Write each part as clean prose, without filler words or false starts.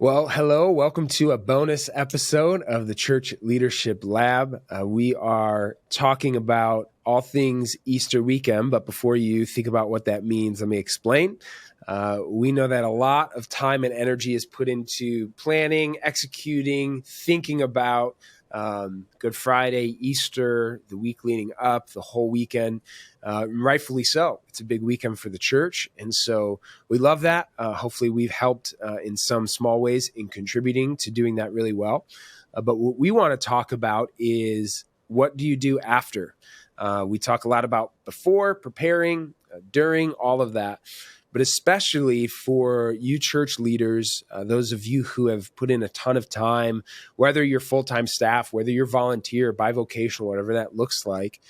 Well, hello. Welcome to a bonus episode of the Church Leadership Lab. We are talking about all things Easter weekend, but before you think about what that means, let me explain. We know that a lot of time and energy is put into planning, executing, thinking about Good Friday, Easter, the week leading up, the whole weekend. Rightfully so. It's a big weekend for the church. And so we love that. Hopefully we've helped in some small ways in contributing to doing that really well. But what we want to talk about is, what do you do after? We talk a lot about before, preparing, during, all of that. But especially for you church leaders, those of you who have put in a ton of time, whether you're full-time staff, whether you're volunteer, bivocational, whatever that looks like,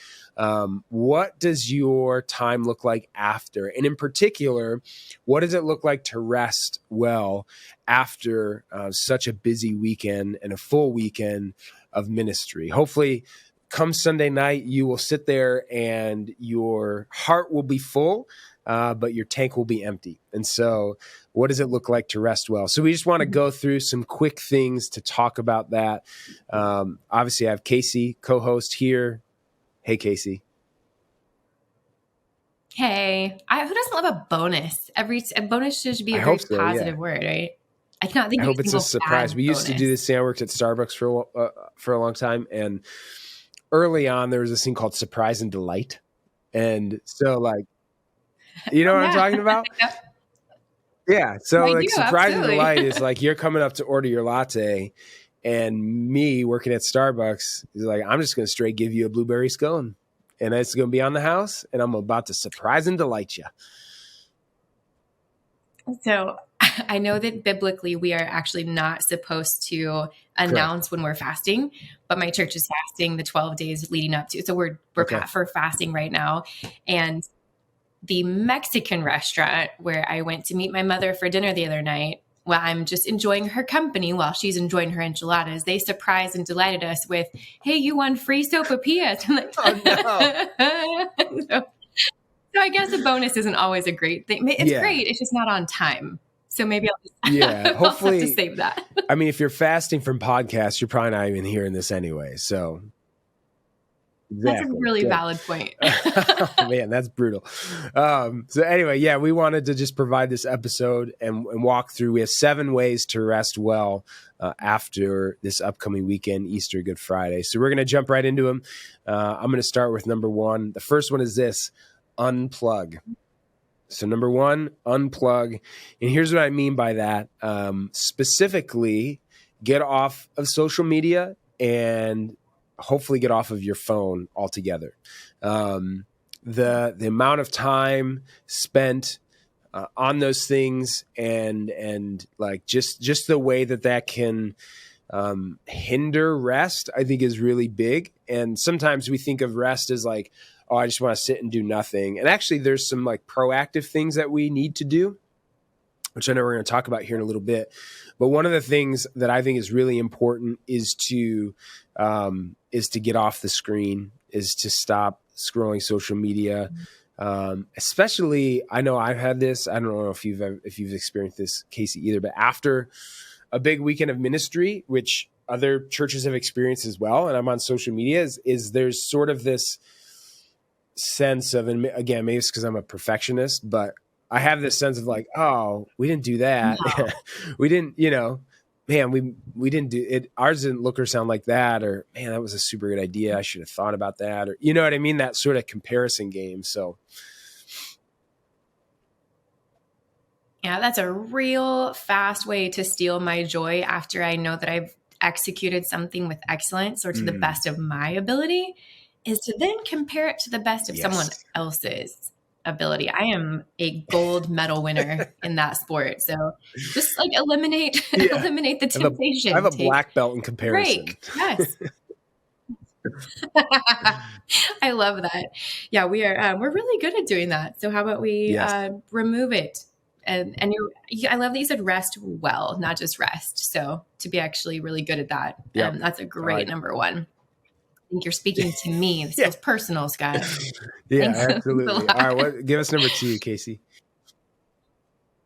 what does your time look like after? And in particular, what does it look like to rest well after such a busy weekend and a full weekend of ministry? Hopefully, come Sunday night, you will sit there and your heart will be full, but your tank will be empty. And so what does it look like to rest well? So we just want to go through some quick things to talk about that. Obviously, I have Kacie, co-host here. Hey, Kacie. Hey, who doesn't love a bonus? A bonus should be a very positive word, right? I cannot think of hope it's a surprise. We used to do this. I worked at Starbucks for a long time, and early on there was this thing called surprise and delight. And so, like, you know what I'm talking about? Yeah. So surprise and delight is like you're coming up to order your latte, and me working at Starbucks is like, I'm just going to straight give you a blueberry scone, and it's going to be on the house, and I'm about to surprise and delight you. So I know that biblically we are actually not supposed to announce when we're fasting, but my church is fasting the 12 days leading up to. So we're for fasting right now. And the Mexican restaurant where I went to meet my mother for dinner the other night, well, I'm just enjoying her company while she's enjoying her enchiladas. They surprised and delighted us with, "Hey, you won free sopapillas." I'm like, oh, no. So I guess a bonus isn't always a great thing. It's great. It's just not on time. So maybe I'll hopefully have to save that. I mean, if you're fasting from podcasts, you're probably not even hearing this anyway. So That's a really valid point. Oh, man, that's brutal. So anyway, we wanted to just provide this episode and walk through. We have 7 ways to rest well after this upcoming weekend, Easter, Good Friday. So we're going to jump right into them. I'm going to start with number 1. The first one is this: unplug. So number 1, unplug. And here's what I mean by that. Specifically, get off of social media and hopefully get off of your phone altogether. The amount of time spent on those things and like just the way that can hinder rest, I think is really big. And sometimes we think of rest as like, oh, I just want to sit and do nothing. And actually there's some like proactive things that we need to do, which I know we're going to talk about here in a little bit. But one of the things that I think is really important is to get off the screen, is to stop scrolling social media. Especially, I know I've had this. I don't know if you've experienced this, Kacie, either. But after a big weekend of ministry, which other churches have experienced as well, and I'm on social media, is there's sort of this sense of, and again, maybe it's because I'm a perfectionist, but I have this sense of like, oh, we didn't do that. No. We didn't, man, we didn't do it. Ours didn't look or sound like that. Or, man, that was a super good idea. I should have thought about that. Or, you know what I mean? That sort of comparison game. So. Yeah, that's a real fast way to steal my joy after I know that I've executed something with excellence or to the best of my ability, is to then compare it to the best of someone else's ability. I am a gold medal winner in that sport. So just like eliminate the temptation. I have a black belt in comparison. Break. Yes. I love that. Yeah, we're really good at doing that. So how about we remove it? And I love that you said rest well, not just rest. So to be actually really good at that, that's a great number 1. I think you're speaking to me. This feels personal, Scott. Yeah, absolutely. All right, give us number 2, Kacie.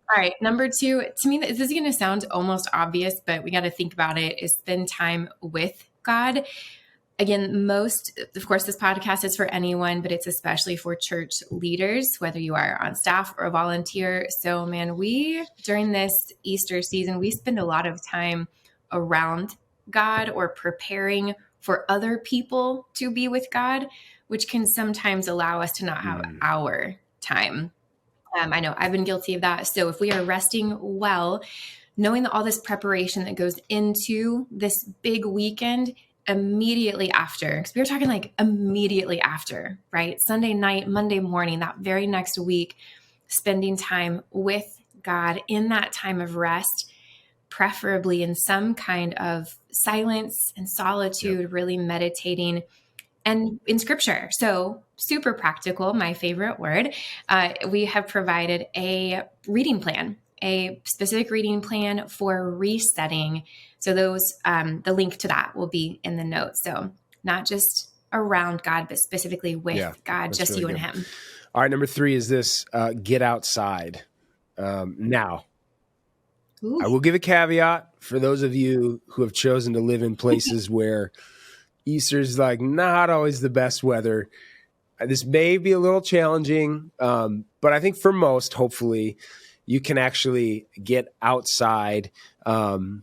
All right. Number 2, to me, this is going to sound almost obvious, but we got to think about it, is spend time with God. Again, of course, this podcast is for anyone, but it's especially for church leaders, whether you are on staff or a volunteer. So, man, during this Easter season, we spend a lot of time around God or preparing for other people to be with God, which can sometimes allow us to not have our time. I know I've been guilty of that. So if we are resting well, knowing that all this preparation that goes into this big weekend immediately after, because we were talking like immediately after, right? Sunday night, Monday morning, that very next week, spending time with God in that time of rest, preferably in some kind of silence and solitude, really meditating and in scripture. So super practical, my favorite word. We have provided a reading plan, a specific reading plan for resetting. So the link to that will be in the notes. So not just around God, but specifically with God, just really you and him. All right. Number 3 is this, get outside. Now, ooh. I will give a caveat for those of you who have chosen to live in places where Easter's like not always the best weather. This may be a little challenging, but I think for most, hopefully, you can actually get outside,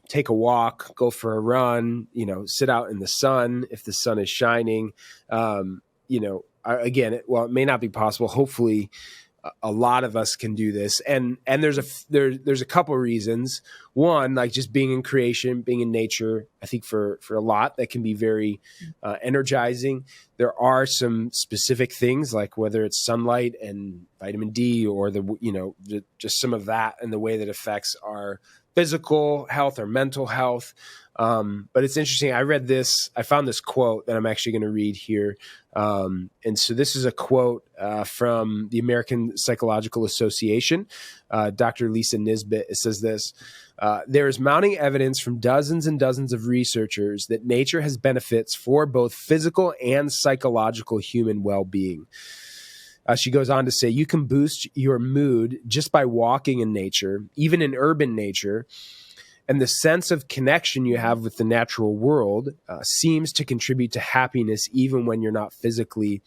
take a walk, go for a run, sit out in the sun if the sun is shining. Again, it may not be possible. Hopefully, a lot of us can do this, and there's a couple of reasons. One, like just being in creation, being in nature, I think for a lot that can be very energizing. There are some specific things, like whether it's sunlight and vitamin D, or just some of that and the way that affects our physical health or mental health. But it's interesting. I found this quote that I'm actually going to read here. And so this is a quote from the American Psychological Association, Dr. Lisa Nisbet. It says this: there is mounting evidence from dozens and dozens of researchers that nature has benefits for both physical and psychological human well-being. She goes on to say, you can boost your mood just by walking in nature, even in urban nature. And the sense of connection you have with the natural world seems to contribute to happiness even when you're not physically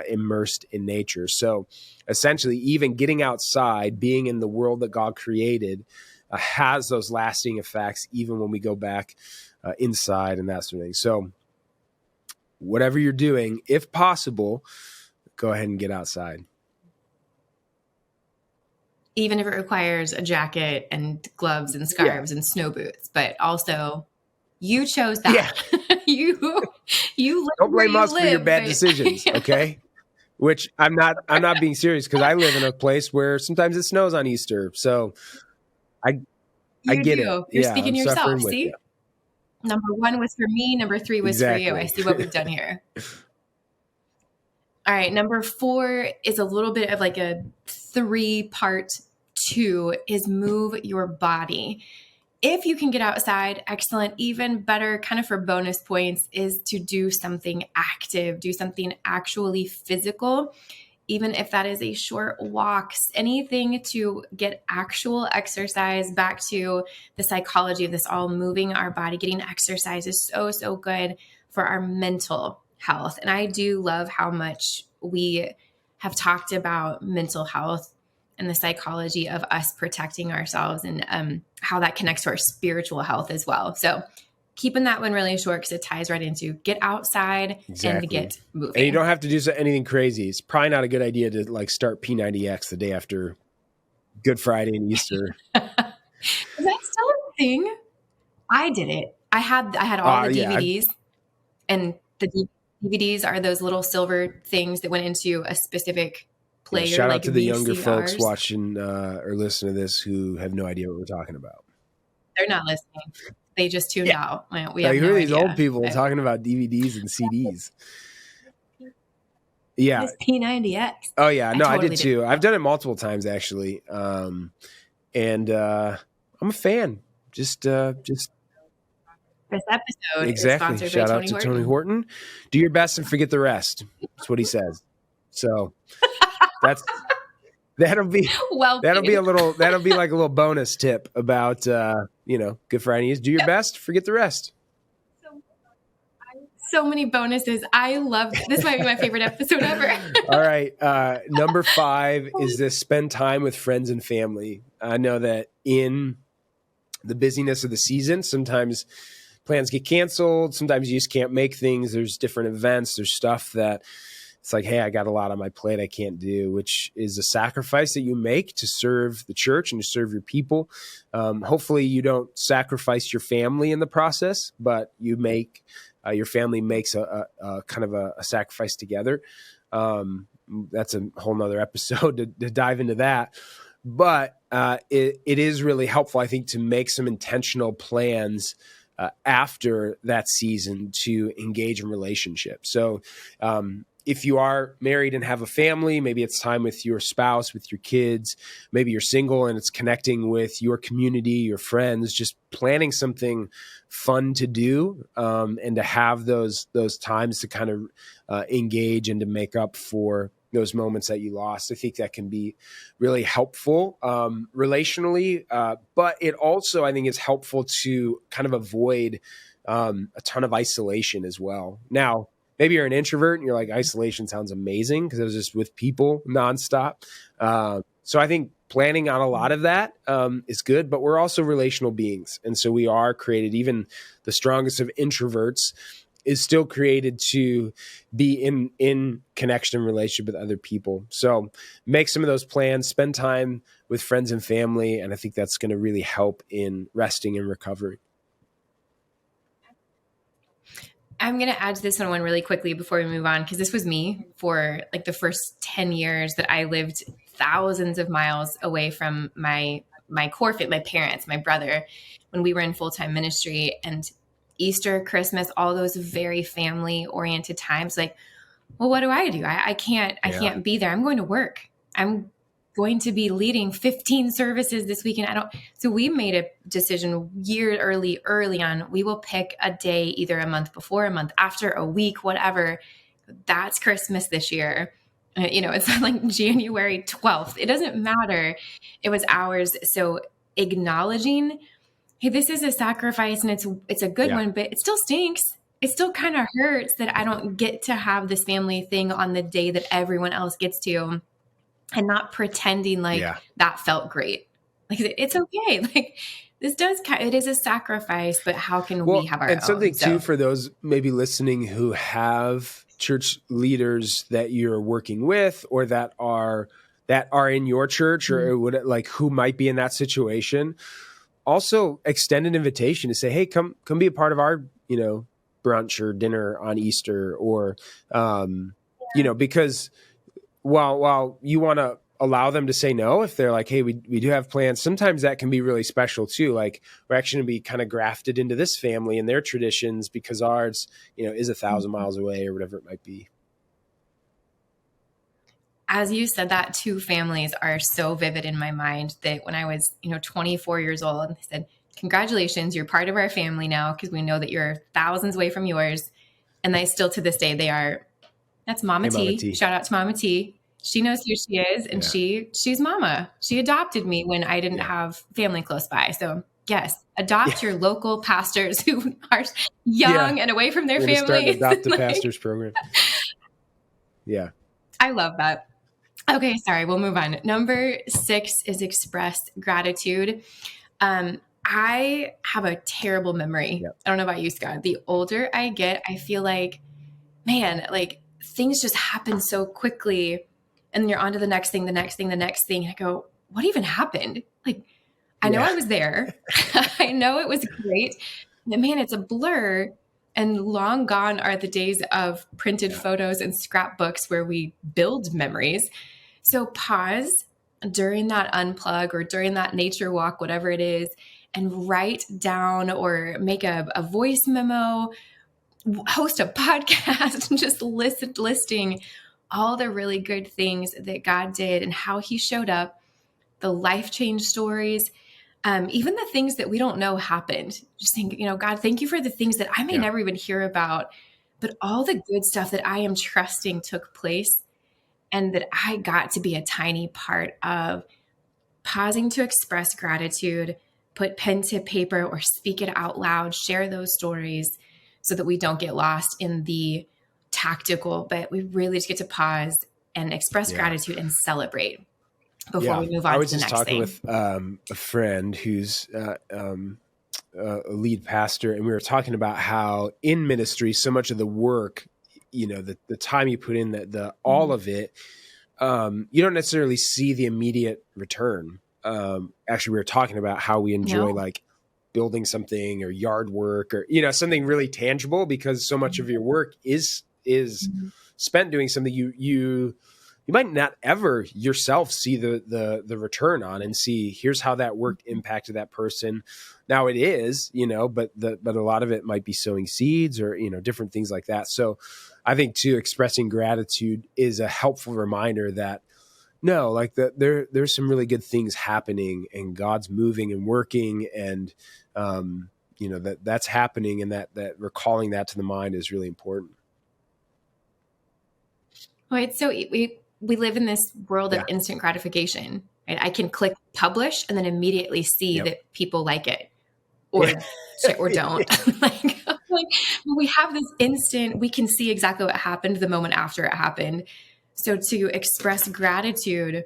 immersed in nature. So essentially, even getting outside, being in the world that God created, has those lasting effects even when we go back inside and that sort of thing. So whatever you're doing, if possible, go ahead and get outside. Even if it requires a jacket and gloves and scarves and snow boots, but also you chose that. Yeah. you don't blame us for your bad decisions, okay? Which I'm not being serious, because I live in a place where sometimes it snows on Easter. So I get it. You're speaking yourself. See? Number 1 was for me. Number 3 was for you. I see what we've done here. All right. Number 4 is a little bit of like a 3-part 2, is move your body. If you can get outside, excellent. Even better, kind of for bonus points, is to do something active, do something actually physical, even if that is a short walk, anything to get actual exercise. Back to the psychology of this all, moving our body, getting exercise is so, so good for our mental health. And I do love how much we have talked about mental health and the psychology of us protecting ourselves, and how that connects to our spiritual health as well. So keeping that one really short, because it ties right into get outside and get moving. And you don't have to do anything crazy. It's probably not a good idea to like start P90X the day after Good Friday and Easter. Is that still a thing? I did it. I had all the DVDs, and the DVDs are those little silver things that went into a specific player. Shout out to the younger folks watching or listening to this who have no idea what we're talking about. They're not listening. They just tuned out. We have no these idea. Old people talking about DVDs and CDs. Yeah. This P90X. Oh yeah. No, I did too. I've done it multiple times actually. And I'm a fan. Just this episode is sponsored Shout by out to Tony Horton. Do your best and forget the rest. That's what he says. So that'll be Well, that'll be like a little bonus tip about Good Friday News. Do your best, forget the rest. so many bonuses. I love this. Might be my favorite episode ever. All right. Number 5 is this: spend time with friends and family. I know that in the busyness of the season, sometimes plans get canceled. Sometimes you just can't make things. There's different events. There's stuff that it's like, hey, I got a lot on my plate I can't do, which is a sacrifice that you make to serve the church and to serve your people. Hopefully you don't sacrifice your family in the process, but you make your family makes a kind of a sacrifice together. That's a whole nother episode to dive into that. But it is really helpful, I think, to make some intentional plans after that season to engage in relationships. So if you are married and have a family, maybe it's time with your spouse, with your kids. Maybe you're single and it's connecting with your community, your friends, just planning something fun to do and to have those times to kind of engage and to make up for those moments that you lost. I think that can be really helpful relationally, but it also, I think, is helpful to kind of avoid a ton of isolation as well. Now, maybe you're an introvert and you're like, isolation sounds amazing because I was just with people nonstop. So I think planning on a lot of that is good, but we're also relational beings. And so we are created, even the strongest of introverts is still created to be in connection and relationship with other people. So make some of those plans, spend time with friends and family. And I think that's going to really help in resting and recovery. I'm going to add to this one really quickly before we move on, because this was me for like the first 10 years that I lived thousands of miles away from my core fit, my parents, my brother, when we were in full-time ministry. And Easter, Christmas, all those very family-oriented times, like, well, what do? I can't be there. I'm going to work. I'm going to be leading 15 services this weekend. So we made a decision early on. We will pick a day, either a month before, a month after, a week, whatever. That's Christmas this year. It's not like January 12th. It doesn't matter. It was ours. So acknowledging, hey, this is a sacrifice and it's a good one, but it still stinks. It still kind of hurts that I don't get to have this family thing on the day that everyone else gets to. And not pretending like that felt great. Like, it's okay. Like, it is a sacrifice, but how can we have our own? And something too, for those maybe listening who have church leaders that you're working with or that are in your church or would like who might be in that situation, also extend an invitation to say, hey, come be a part of our, brunch or dinner on Easter or, because while you want to allow them to say no, if they're like, hey, we do have plans, sometimes that can be really special too. Like, we're actually going to be kind of grafted into this family and their traditions because ours, is 1,000 miles away or whatever it might be. As you said, that two families are so vivid in my mind that when I was, 24 years old, I said, congratulations, you're part of our family now because we know that you're thousands away from yours. And they still to this day, that's Mama T. Shout out to Mama T. She knows who she is, and she's Mama. She adopted me when I didn't have family close by. So yes, adopt your local pastors who are young and away from their families. Adopt a pastors program. Yeah. I love that. Okay, sorry, we'll move on. Number 6 is express gratitude. I have a terrible memory. Yep. I don't know about you, Scott. The older I get, I feel like, man, like things just happen so quickly. And you're on to the next thing, the next thing, the next thing. I go, what even happened? Like, I know I was there. I know it was great. But man, it's a blur. And long gone are the days of printed photos and scrapbooks where we build memories. So pause during that unplug or during that nature walk, whatever it is, and write down or make a voice memo, host a podcast, and just listing all the really good things that God did and how he showed up, the life change stories, even the things that we don't know happened. Just think, God, thank you for the things that I may never even hear about, but all the good stuff that I am trusting took place. and that I got to be a tiny part of pausing to express gratitude, put pen to paper or speak it out loud, share those stories so that we don't get lost in the tactical, but we really just get to pause and express gratitude and celebrate before we move on to the next thing. I was just talking with a friend who's a lead pastor, and we were talking about how in ministry, so much of the work, the time you put in, the all of it, you don't necessarily see the immediate return. Actually, we were talking about how we enjoy like building something or yard work or, something really tangible, because so much of your work is spent doing something you might not ever yourself see the return on and see, here's how that work impacted that person. Now it is, but a lot of it might be sowing seeds or, different things like that. So I think too, expressing gratitude is a helpful reminder that no, like there's some really good things happening and God's moving and working, and, that's happening, and that recalling that to the mind is really important. Right. So we live in this world of instant gratification. Right? I can click publish and then immediately see that people like it or don't. like we have this instant, we can see exactly what happened the moment after it happened. So to express gratitude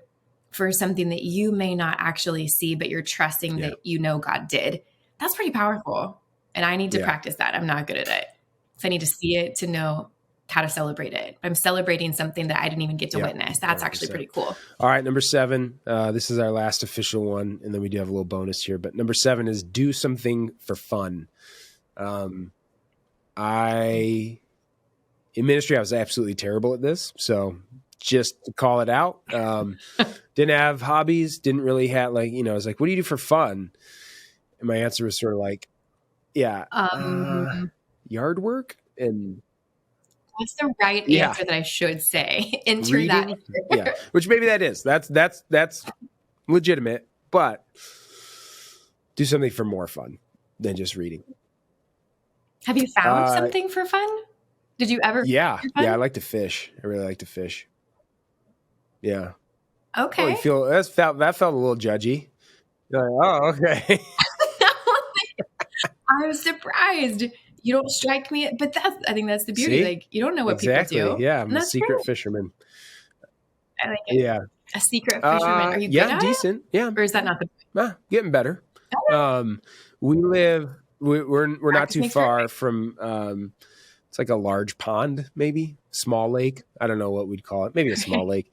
for something that you may not actually see, but you're trusting that God did, that's pretty powerful. And I need to practice that. I'm not good at it. So I need to see it to know how to celebrate it. I'm celebrating something that I didn't even get to witness. That's 100%. Actually pretty cool. All right. Number 7, this is our last official one. And then we do have a little bonus here, but number 7 is do something for fun. In ministry, I was absolutely terrible at this. So just to call it out, didn't have hobbies, didn't really have I was like, what do you do for fun? And my answer was sort of like, yard work. And what's the right answer that I should say? Enter reading, that. Which maybe that is. That's legitimate, but do something for more fun than just reading. Have you found something for fun? Did you ever? Yeah. I like to fish. I really like to fish. Yeah. Okay. That felt a little judgy. You're like, oh, okay. I'm surprised. You don't strike me, but I think that's the beauty. See? Like, you don't know what people do. Yeah, I'm a secret fisherman. I like it. Yeah. A secret fisherman. Are you good at decent. It? Yeah. Or is that not the getting better. Okay. We're not too far from it's like a large pond, maybe small lake. I don't know what we'd call it. Maybe a small lake.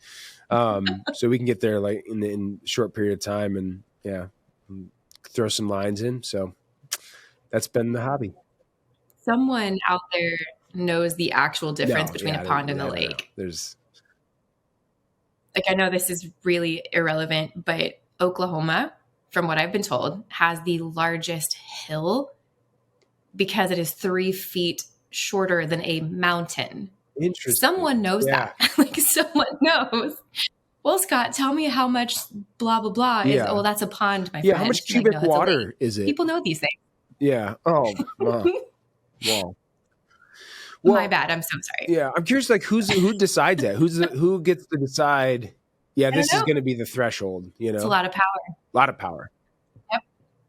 So we can get there like in a short period of time and throw some lines in. So that's been the hobby. Someone out there knows the actual difference between a pond and a lake. I know this is really irrelevant, but Oklahoma, from what I've been told, has the largest hill because it is 3 feet shorter than a mountain. Interesting. Someone knows that. Someone knows. Well, Scott, tell me how much blah, blah, blah is. Oh, that's a pond, my friend. Yeah, how much cubic water is it? People know these things. Yeah. Oh, wow. Wow. Well, my bad. I'm so sorry. Yeah, I'm curious. Like, who decides that? Who gets to decide? Yeah, this is going to be the threshold. It's a lot of power. A lot of power. Yep.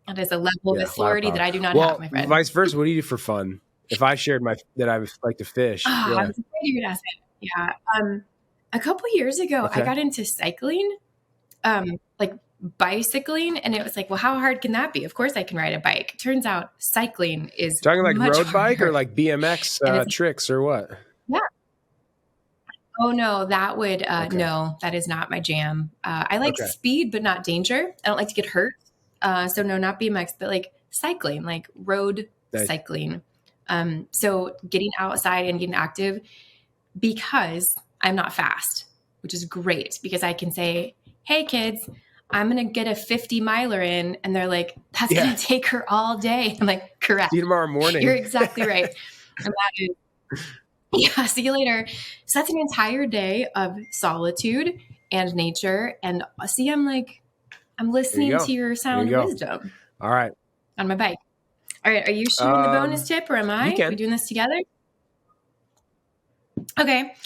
That is a level of authority that I do not have, my friend. Vice versa. What do you do for fun? If I shared that I like to fish, I was afraid you would ask it. Yeah. A couple years ago, I got into cycling, like bicycling, and it was like, well, how hard can that be? Of course I can ride a bike. Turns out cycling is talking like much road harder. Bike or like BMX tricks or what? Yeah. Oh no, that would no, that is not my jam. I like speed, but not danger. I don't like to get hurt. So no, not BMX, but like cycling, like road cycling. So getting outside and getting active, because I'm not fast, which is great because I can say, hey kids, I'm going to get a 50 miler in. And they're like, that's going to take her all day. I'm like, correct. See you tomorrow morning. You're exactly right. And that is, see you later. So that's an entire day of solitude and nature. And see, I'm listening to your sound of wisdom. All right. On my bike. All right. Are you shooting the bonus tip or am I? Are we doing this together? Okay.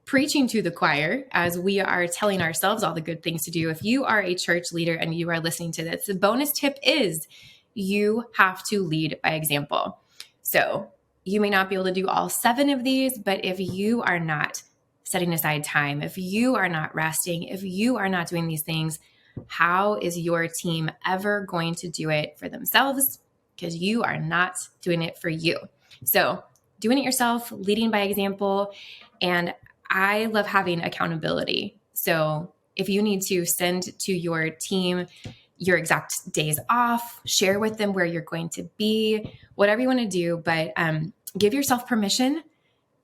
preaching to the choir as we are telling ourselves all the good things to do. If you are a church leader and you are listening to this, the bonus tip is you have to lead by example. So you may not be able to do all 7 of these, but if you are not setting aside time, if you are not resting, if you are not doing these things, how is your team ever going to do it for themselves? Because you are not doing it for you. So doing it yourself, leading by example. And I love having accountability. So if you need to send to your team your exact days off, share with them where you're going to be, whatever you want to do, but give yourself permission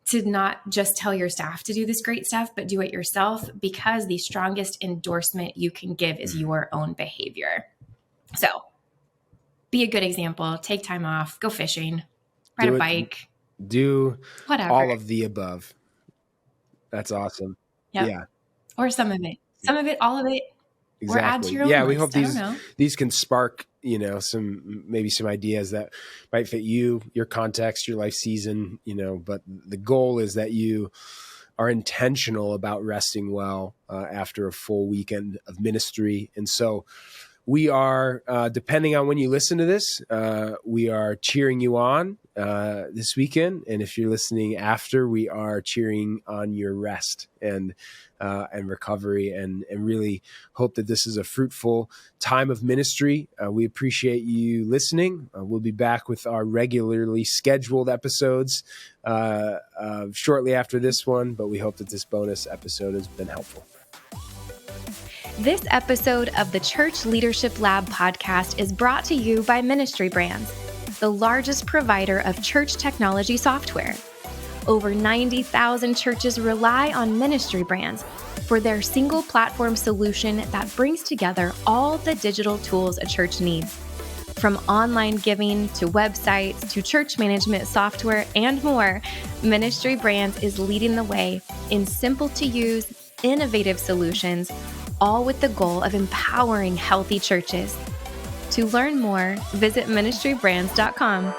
to not just tell your staff to do this great stuff, but do it yourself, because the strongest endorsement you can give is your own behavior. So be a good example, take time off, go fishing, ride a bike, do whatever. All of the above. That's awesome. Yep. Yeah. Or some of it, all of it. Exactly. Or add to your own we list. hope these can spark, some ideas that might fit you, your context, your life season, but the goal is that you are intentional about resting well after a full weekend of ministry. And so we are, depending on when you listen to this, we are cheering you on this weekend. And if you're listening after, we are cheering on your rest and recovery, and really hope that this is a fruitful time of ministry. We appreciate you listening. We'll be back with our regularly scheduled episodes shortly after this one, but we hope that this bonus episode has been helpful. This episode of the Church Leadership Lab podcast is brought to you by Ministry Brands, the largest provider of church technology software. Over 90,000 churches rely on Ministry Brands for their single platform solution that brings together all the digital tools a church needs. From online giving to websites to church management software and more, Ministry Brands is leading the way in simple to use, innovative solutions, all with the goal of empowering healthy churches. To learn more, visit ministrybrands.com.